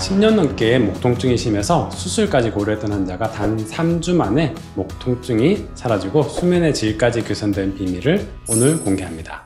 10년 넘게 목 통증이 심해서 수술까지 고려했던 환자가 단 3주 만에 목 통증이 사라지고 수면의 질까지 개선된 비밀을 오늘 공개합니다.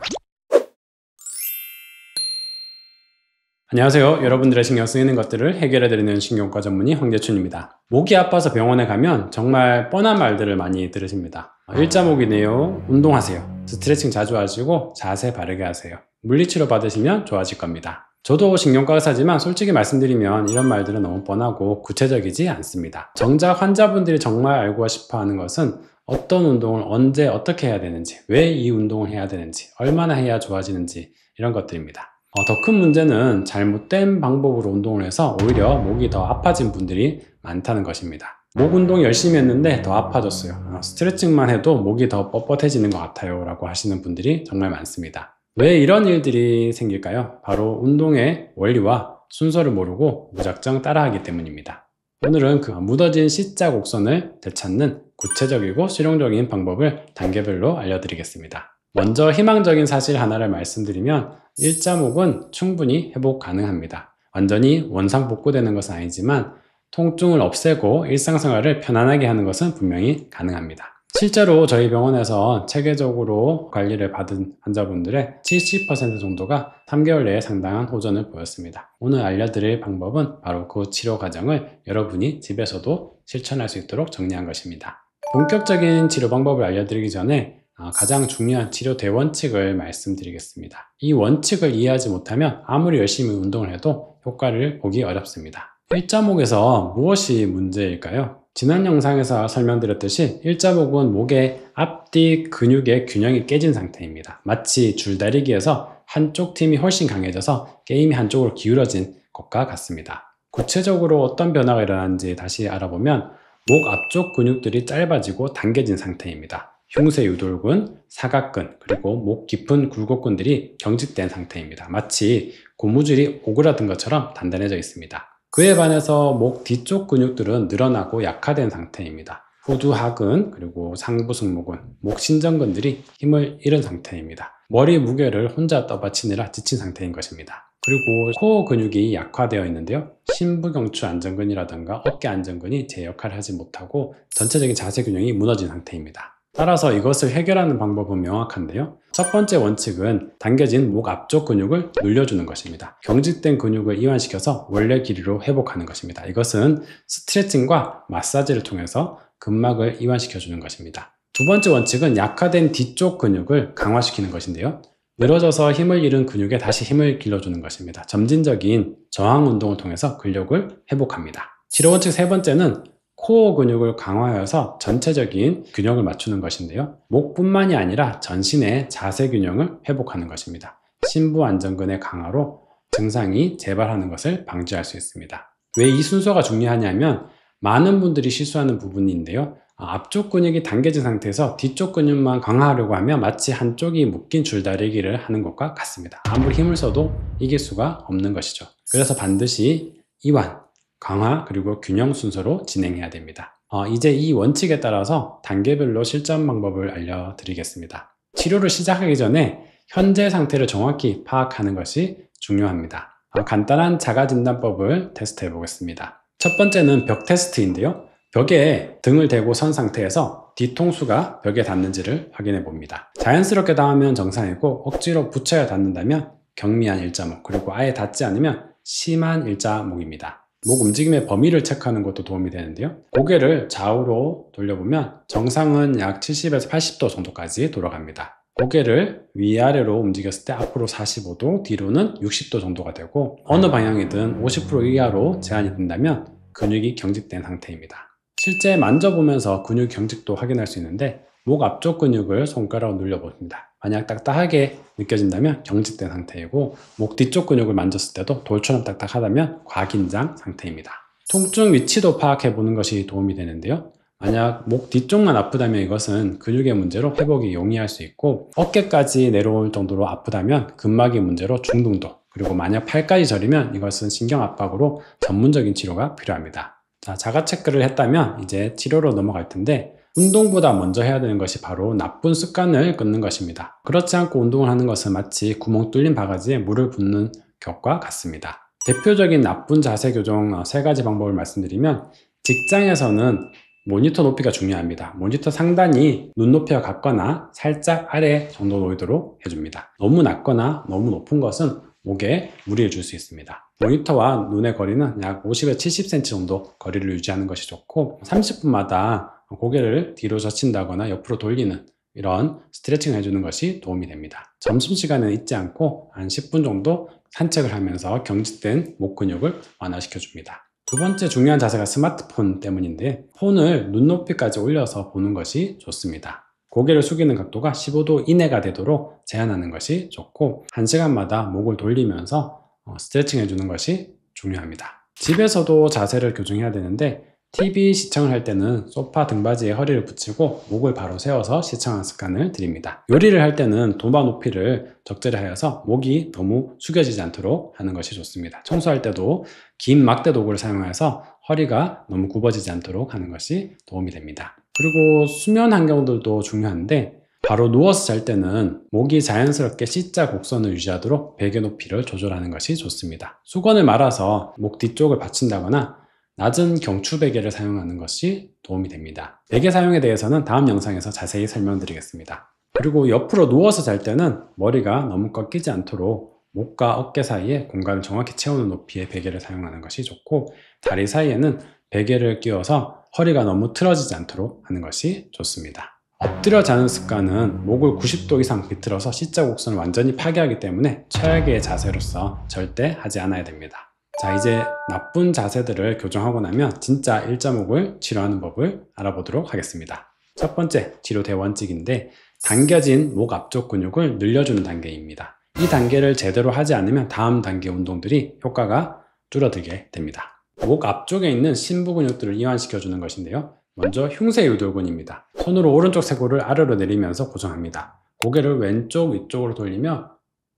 안녕하세요. 여러분들의 신경 쓰이는 것들을 해결해드리는 신경과 전문의 황재춘입니다. 목이 아파서 병원에 가면 정말 뻔한 말들을 많이 들으십니다. 일자목이네요. 운동하세요. 스트레칭 자주 하시고 자세 바르게 하세요. 물리치료 받으시면 좋아질 겁니다. 저도 신경과 의사지만 솔직히 말씀드리면 이런 말들은 너무 뻔하고 구체적이지 않습니다. 정작 환자분들이 정말 알고 싶어 하는 것은 어떤 운동을 언제 어떻게 해야 되는지, 왜 이 운동을 해야 되는지, 얼마나 해야 좋아지는지 이런 것들입니다. 더 큰 문제는 잘못된 방법으로 운동을 해서 오히려 목이 더 아파진 분들이 많다는 것입니다. 목 운동 열심히 했는데 더 아파졌어요. 스트레칭만 해도 목이 더 뻣뻣해지는 것 같아요 라고 하시는 분들이 정말 많습니다. 왜 이런 일들이 생길까요? 바로 운동의 원리와 순서를 모르고 무작정 따라하기 때문입니다. 오늘은 그 묻어진 C자 곡선을 되찾는 구체적이고 실용적인 방법을 단계별로 알려드리겠습니다. 먼저 희망적인 사실 하나를 말씀드리면 일자목은 충분히 회복 가능합니다. 완전히 원상복구되는 것은 아니지만 통증을 없애고 일상생활을 편안하게 하는 것은 분명히 가능합니다. 실제로 저희 병원에서 체계적으로 관리를 받은 환자분들의 70% 정도가 3개월 내에 상당한 호전을 보였습니다. 오늘 알려드릴 방법은 바로 그 치료 과정을 여러분이 집에서도 실천할 수 있도록 정리한 것입니다. 본격적인 치료 방법을 알려드리기 전에 가장 중요한 치료 대원칙을 말씀드리겠습니다. 이 원칙을 이해하지 못하면 아무리 열심히 운동을 해도 효과를 보기 어렵습니다. 일자목에서 무엇이 문제일까요? 지난 영상에서 설명드렸듯이 일자목은 목의 앞뒤 근육의 균형이 깨진 상태입니다. 마치 줄다리기에서 한쪽 팀이 훨씬 강해져서 게임이 한쪽으로 기울어진 것과 같습니다. 구체적으로 어떤 변화가 일어나는지 다시 알아보면 목 앞쪽 근육들이 짧아지고 당겨진 상태입니다. 흉쇄유돌근, 사각근, 그리고 목 깊은 굴곡근들이 경직된 상태입니다. 마치 고무줄이 오그라든 것처럼 단단해져 있습니다. 그에 반해서 목 뒤쪽 근육들은 늘어나고 약화된 상태입니다. 후두하근, 그리고 상부승모근, 목 신전근들이 힘을 잃은 상태입니다. 머리 무게를 혼자 떠받치느라 지친 상태인 것입니다. 그리고 코어 근육이 약화되어 있는데요. 심부경추 안정근이라든가 어깨 안정근이 제 역할을 하지 못하고 전체적인 자세 균형이 무너진 상태입니다. 따라서 이것을 해결하는 방법은 명확한데요. 첫 번째 원칙은 당겨진 목 앞쪽 근육을 늘려주는 것입니다. 경직된 근육을 이완시켜서 원래 길이로 회복하는 것입니다. 이것은 스트레칭과 마사지를 통해서 근막을 이완시켜주는 것입니다. 두 번째 원칙은 약화된 뒤쪽 근육을 강화시키는 것인데요. 늘어져서 힘을 잃은 근육에 다시 힘을 길러주는 것입니다. 점진적인 저항 운동을 통해서 근력을 회복합니다. 치료 원칙 세 번째는 코어 근육을 강화하여서 전체적인 균형을 맞추는 것인데요. 목뿐만이 아니라 전신의 자세 균형을 회복하는 것입니다. 심부 안정근의 강화로 증상이 재발하는 것을 방지할 수 있습니다. 왜 이 순서가 중요하냐면 많은 분들이 실수하는 부분인데요. 앞쪽 근육이 당겨진 상태에서 뒤쪽 근육만 강화하려고 하면 마치 한쪽이 묶인 줄다리기를 하는 것과 같습니다. 아무리 힘을 써도 이길 수가 없는 것이죠. 그래서 반드시 이완, 강화, 그리고 균형 순서로 진행해야 됩니다. 이제 이 원칙에 따라서 단계별로 실전 방법을 알려드리겠습니다. 치료를 시작하기 전에 현재 상태를 정확히 파악하는 것이 중요합니다. 간단한 자가진단법을 테스트해 보겠습니다. 첫 번째는 벽 테스트인데요. 벽에 등을 대고 선 상태에서 뒤통수가 벽에 닿는지를 확인해 봅니다. 자연스럽게 닿으면 정상이고 억지로 붙여야 닿는다면 경미한 일자목, 그리고 아예 닿지 않으면 심한 일자목입니다. 목 움직임의 범위를 체크하는 것도 도움이 되는데요. 고개를 좌우로 돌려보면 정상은 약 70에서 80도 정도까지 돌아갑니다. 고개를 위아래로 움직였을 때 앞으로 45도, 뒤로는 60도 정도가 되고 어느 방향이든 50% 이하로 제한이 된다면 근육이 경직된 상태입니다. 실제 만져보면서 근육 경직도 확인할 수 있는데 목 앞쪽 근육을 손가락으로 눌려봅니다. 만약 딱딱하게 느껴진다면 경직된 상태이고 목 뒤쪽 근육을 만졌을 때도 돌처럼 딱딱하다면 과긴장 상태입니다. 통증 위치도 파악해 보는 것이 도움이 되는데요. 만약 목 뒤쪽만 아프다면 이것은 근육의 문제로 회복이 용이할 수 있고 어깨까지 내려올 정도로 아프다면 근막의 문제로 중등도, 그리고 만약 팔까지 저리면 이것은 신경압박으로 전문적인 치료가 필요합니다. 자가 체크를 했다면 이제 치료로 넘어갈 텐데 운동보다 먼저 해야 되는 것이 바로 나쁜 습관을 끊는 것입니다. 그렇지 않고 운동을 하는 것은 마치 구멍 뚫린 바가지에 물을 붓는 격과 같습니다. 대표적인 나쁜 자세 교정 3가지 방법을 말씀드리면, 직장에서는 모니터 높이가 중요합니다. 모니터 상단이 눈높이와 같거나 살짝 아래 정도 놓이도록 해줍니다. 너무 낮거나 너무 높은 것은 목에 무리를 줄 수 있습니다. 모니터와 눈의 거리는 약 50에서 70cm 정도 거리를 유지하는 것이 좋고, 30분마다 고개를 뒤로 젖힌다거나 옆으로 돌리는 이런 스트레칭을 해주는 것이 도움이 됩니다. 점심시간에 잊지 않고 한 10분 정도 산책을 하면서 경직된 목 근육을 완화시켜 줍니다. 두 번째 중요한 자세가 스마트폰 때문인데, 폰을 눈높이까지 올려서 보는 것이 좋습니다. 고개를 숙이는 각도가 15도 이내가 되도록 제한하는 것이 좋고, 1시간마다 목을 돌리면서 스트레칭 해주는 것이 중요합니다. 집에서도 자세를 교정해야 되는데, TV 시청을 할 때는 소파 등받이에 허리를 붙이고 목을 바로 세워서 시청하는 습관을 드립니다. 요리를 할 때는 도마 높이를 적절히 하여서 목이 너무 숙여지지 않도록 하는 것이 좋습니다. 청소할 때도 긴 막대 도구를 사용해서 허리가 너무 굽어지지 않도록 하는 것이 도움이 됩니다. 그리고 수면 환경들도 중요한데, 바로 누워서 잘 때는 목이 자연스럽게 C자 곡선을 유지하도록 베개 높이를 조절하는 것이 좋습니다. 수건을 말아서 목 뒤쪽을 받친다거나 낮은 경추 베개를 사용하는 것이 도움이 됩니다. 베개 사용에 대해서는 다음 영상에서 자세히 설명드리겠습니다. 그리고 옆으로 누워서 잘 때는 머리가 너무 꺾이지 않도록 목과 어깨 사이에 공간을 정확히 채우는 높이의 베개를 사용하는 것이 좋고, 다리 사이에는 베개를 끼워서 허리가 너무 틀어지지 않도록 하는 것이 좋습니다. 엎드려 자는 습관은 목을 90도 이상 비틀어서 C자 곡선을 완전히 파괴하기 때문에 최악의 자세로서 절대 하지 않아야 됩니다. 자, 이제 나쁜 자세들을 교정하고 나면 진짜 일자목을 치료하는 법을 알아보도록 하겠습니다. 첫 번째, 치료 대원칙인데, 당겨진 목 앞쪽 근육을 늘려주는 단계입니다. 이 단계를 제대로 하지 않으면 다음 단계 운동들이 효과가 줄어들게 됩니다. 목 앞쪽에 있는 심부 근육들을 이완시켜주는 것인데요. 먼저 흉쇄유돌근입니다. 손으로 오른쪽 쇄골을 아래로 내리면서 고정합니다. 고개를 왼쪽 위쪽으로 돌리며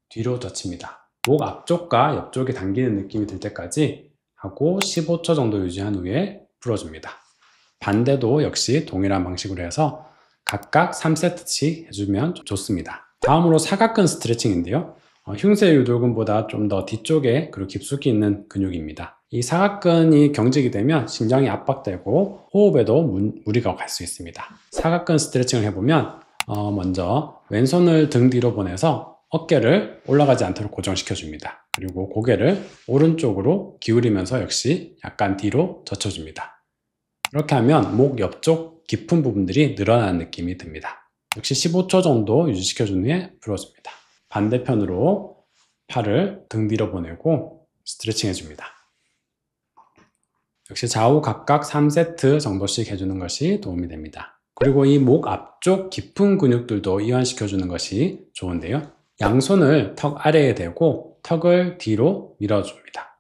뒤로 젖힙니다. 목 앞쪽과 옆쪽이 당기는 느낌이 들 때까지 하고 15초 정도 유지한 후에 풀어줍니다. 반대도 역시 동일한 방식으로 해서 각각 3세트씩 해주면 좋습니다. 다음으로 사각근 스트레칭인데요. 흉쇄유돌근보다 좀 더 뒤쪽에 그리고 깊숙이 있는 근육입니다. 이 사각근이 경직이 되면 심장이 압박되고 호흡에도 무리가 갈 수 있습니다. 사각근 스트레칭을 해보면 먼저 왼손을 등 뒤로 보내서 어깨를 올라가지 않도록 고정시켜 줍니다. 그리고 고개를 오른쪽으로 기울이면서 역시 약간 뒤로 젖혀줍니다. 이렇게 하면 목 옆쪽 깊은 부분들이 늘어나는 느낌이 듭니다. 역시 15초 정도 유지시켜 준 후에 풀어줍니다. 반대편으로 팔을 등 뒤로 보내고 스트레칭 해줍니다. 역시 좌우 각각 3세트 정도씩 해주는 것이 도움이 됩니다. 그리고 이 목 앞쪽 깊은 근육들도 이완시켜주는 것이 좋은데요. 양손을 턱 아래에 대고 턱을 뒤로 밀어줍니다.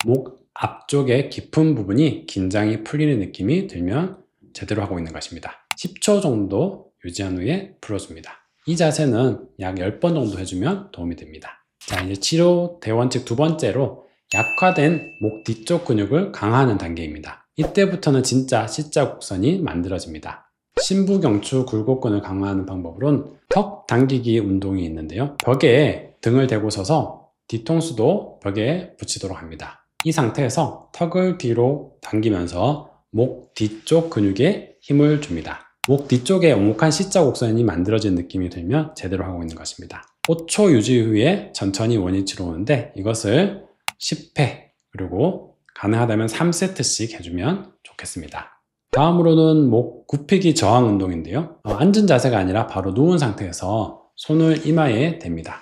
목 앞쪽의 깊은 부분이 긴장이 풀리는 느낌이 들면 제대로 하고 있는 것입니다. 10초 정도 유지한 후에 풀어줍니다. 이 자세는 약 10번 정도 해주면 도움이 됩니다. 자, 이제 치료 대원칙 두 번째로 약화된 목 뒤쪽 근육을 강화하는 단계입니다. 이때부터는 진짜 C자 곡선이 만들어집니다. 심부경추 굴곡근을 강화하는 방법으로는 턱 당기기 운동이 있는데요. 벽에 등을 대고 서서 뒤통수도 벽에 붙이도록 합니다. 이 상태에서 턱을 뒤로 당기면서 목 뒤쪽 근육에 힘을 줍니다. 목 뒤쪽에 오목한 C자 곡선이 만들어진 느낌이 들면 제대로 하고 있는 것입니다. 5초 유지 후에 천천히 원위치로 오는데, 이것을 10회 그리고 가능하다면 3세트씩 해주면 좋겠습니다. 다음으로는 목 굽히기 저항 운동인데요. 앉은 자세가 아니라 바로 누운 상태에서 손을 이마에 댑니다.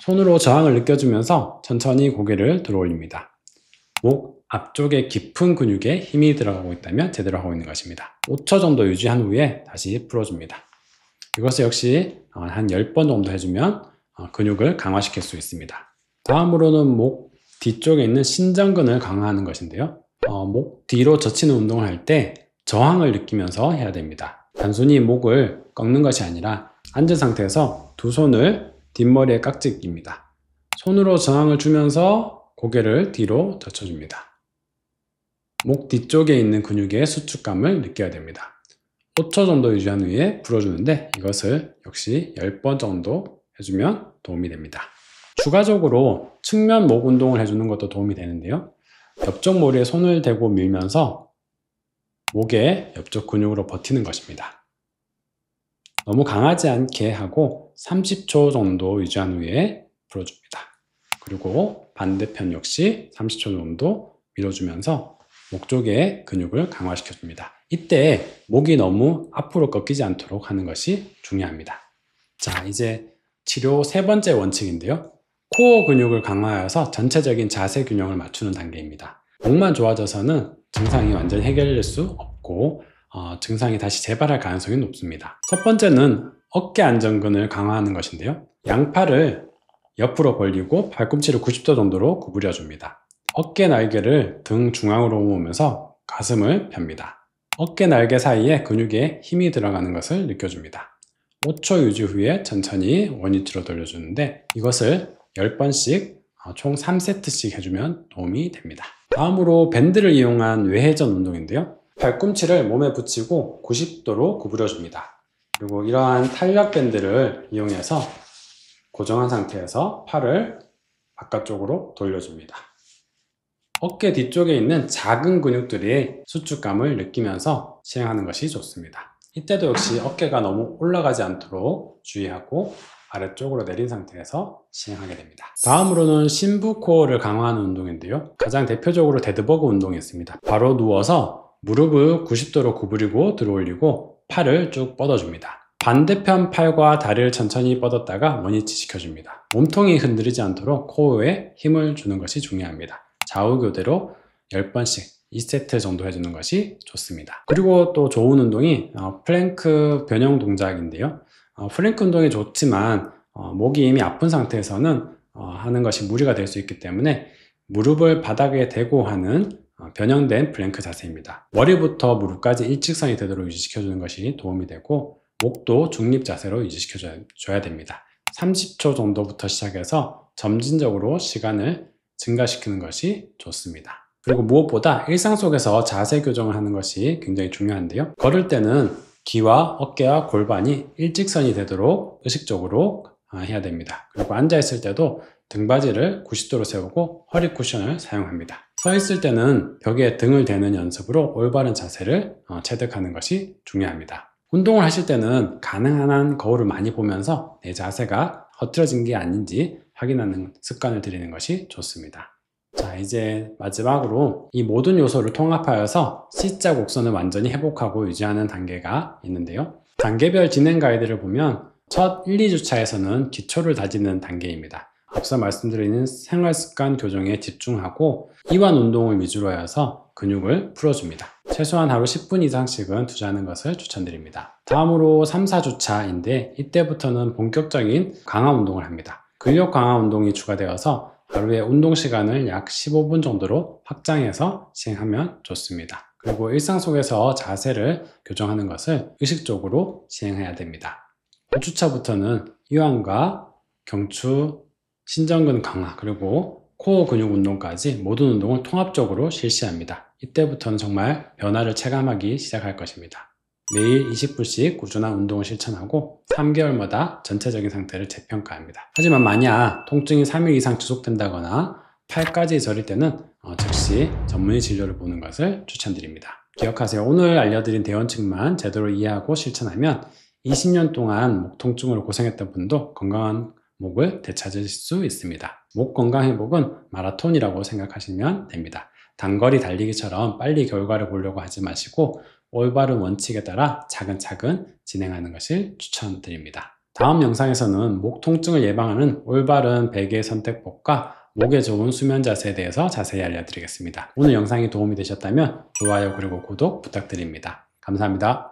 손으로 저항을 느껴주면서 천천히 고개를 들어 올립니다. 목 앞쪽에 깊은 근육에 힘이 들어가고 있다면 제대로 하고 있는 것입니다. 5초 정도 유지한 후에 다시 풀어줍니다. 이것을 역시 한 10번 정도 해주면 근육을 강화시킬 수 있습니다. 다음으로는 목 뒤쪽에 있는 신전근을 강화하는 것인데요. 목 뒤로 젖히는 운동을 할 때 저항을 느끼면서 해야 됩니다. 단순히 목을 꺾는 것이 아니라 앉은 상태에서 두 손을 뒷머리에 깍지 낍니다. 손으로 저항을 주면서 고개를 뒤로 젖혀줍니다. 목 뒤쪽에 있는 근육의 수축감을 느껴야 됩니다. 5초 정도 유지한 후에 풀어주는데, 이것을 역시 10번 정도 해주면 도움이 됩니다. 추가적으로 측면 목 운동을 해주는 것도 도움이 되는데요. 옆쪽 머리에 손을 대고 밀면서 목의 옆쪽 근육으로 버티는 것입니다. 너무 강하지 않게 하고 30초 정도 유지한 후에 풀어줍니다. 그리고 반대편 역시 30초 정도 밀어주면서 목 쪽의 근육을 강화시켜줍니다. 이때 목이 너무 앞으로 꺾이지 않도록 하는 것이 중요합니다. 자, 이제 치료 세 번째 원칙인데요. 코어 근육을 강화하여서 전체적인 자세 균형을 맞추는 단계입니다. 목만 좋아져서는 증상이 완전히 해결될 수 없고 증상이 다시 재발할 가능성이 높습니다. 첫 번째는 어깨 안정근을 강화하는 것인데요. 양팔을 옆으로 벌리고 팔꿈치를 90도 정도로 구부려 줍니다. 어깨 날개를 등 중앙으로 모으면서 가슴을 펴니다. 어깨 날개 사이에 근육에 힘이 들어가는 것을 느껴줍니다. 5초 유지 후에 천천히 원위치로 돌려주는데 이것을 10번씩 총 3세트씩 해주면 도움이 됩니다. 다음으로 밴드를 이용한 외회전 운동인데요. 팔꿈치를 몸에 붙이고 90도로 구부려 줍니다. 그리고 이러한 탄력 밴드를 이용해서 고정한 상태에서 팔을 바깥쪽으로 돌려줍니다. 어깨 뒤쪽에 있는 작은 근육들의 수축감을 느끼면서 시행하는 것이 좋습니다. 이때도 역시 어깨가 너무 올라가지 않도록 주의하고 아래쪽으로 내린 상태에서 시행하게 됩니다. 다음으로는 심부 코어를 강화하는 운동인데요. 가장 대표적으로 데드버그 운동이 있습니다. 바로 누워서 무릎을 90도로 구부리고 들어올리고 팔을 쭉 뻗어줍니다. 반대편 팔과 다리를 천천히 뻗었다가 원위치 시켜줍니다. 몸통이 흔들리지 않도록 코어에 힘을 주는 것이 중요합니다. 좌우교대로 10번씩 2세트 정도 해주는 것이 좋습니다. 그리고 또 좋은 운동이 플랭크 변형 동작인데요. 플랭크 운동이 좋지만 목이 이미 아픈 상태에서는 하는 것이 무리가 될 수 있기 때문에 무릎을 바닥에 대고 하는 변형된 플랭크 자세입니다. 머리부터 무릎까지 일직선이 되도록 유지시켜주는 것이 도움이 되고 목도 중립 자세로 유지시켜줘야 됩니다. 30초 정도부터 시작해서 점진적으로 시간을 증가시키는 것이 좋습니다. 그리고 무엇보다 일상 속에서 자세 교정을 하는 것이 굉장히 중요한데요. 걸을 때는 귀와 어깨와 골반이 일직선이 되도록 의식적으로 해야 됩니다. 그리고 앉아있을 때도 등받이를 90도로 세우고 허리 쿠션을 사용합니다. 서 있을 때는 벽에 등을 대는 연습으로 올바른 자세를 체득하는 것이 중요합니다. 운동을 하실 때는 가능한 한 거울을 많이 보면서 내 자세가 흐트러진 게 아닌지 확인하는 습관을 들이는 것이 좋습니다. 자, 이제 마지막으로 이 모든 요소를 통합하여서 C자 곡선을 완전히 회복하고 유지하는 단계가 있는데요. 단계별 진행 가이드를 보면 첫 1, 2주차에서는 기초를 다지는 단계입니다. 앞서 말씀드린 생활습관 교정에 집중하고 이완 운동을 위주로 하여서 근육을 풀어줍니다. 최소한 하루 10분 이상씩은 투자하는 것을 추천드립니다. 다음으로 3, 4주차인데 이때부터는 본격적인 강화 운동을 합니다. 근력 강화 운동이 추가되어서 하루에 운동 시간을 약 15분 정도로 확장해서 시행하면 좋습니다. 그리고 일상 속에서 자세를 교정하는 것을 의식적으로 시행해야 됩니다. 5주차부터는 이완과 경추, 신전근 강화, 그리고 코어 근육 운동까지 모든 운동을 통합적으로 실시합니다. 이때부터는 정말 변화를 체감하기 시작할 것입니다. 매일 20분씩 꾸준한 운동을 실천하고 3개월마다 전체적인 상태를 재평가합니다. 하지만 만약 통증이 3일 이상 지속된다거나 팔까지 저릴 때는 즉시 전문의 진료를 보는 것을 추천드립니다. 기억하세요. 오늘 알려드린 대원칙만 제대로 이해하고 실천하면 20년 동안 목 통증으로 고생했던 분도 건강한 목을 되찾을 수 있습니다. 목 건강 회복은 마라톤이라고 생각하시면 됩니다. 단거리 달리기처럼 빨리 결과를 보려고 하지 마시고 올바른 원칙에 따라 차근차근 진행하는 것을 추천드립니다. 다음 영상에서는 목 통증을 예방하는 올바른 베개 선택법과 목에 좋은 수면 자세에 대해서 자세히 알려드리겠습니다. 오늘 영상이 도움이 되셨다면 좋아요 그리고 구독 부탁드립니다. 감사합니다.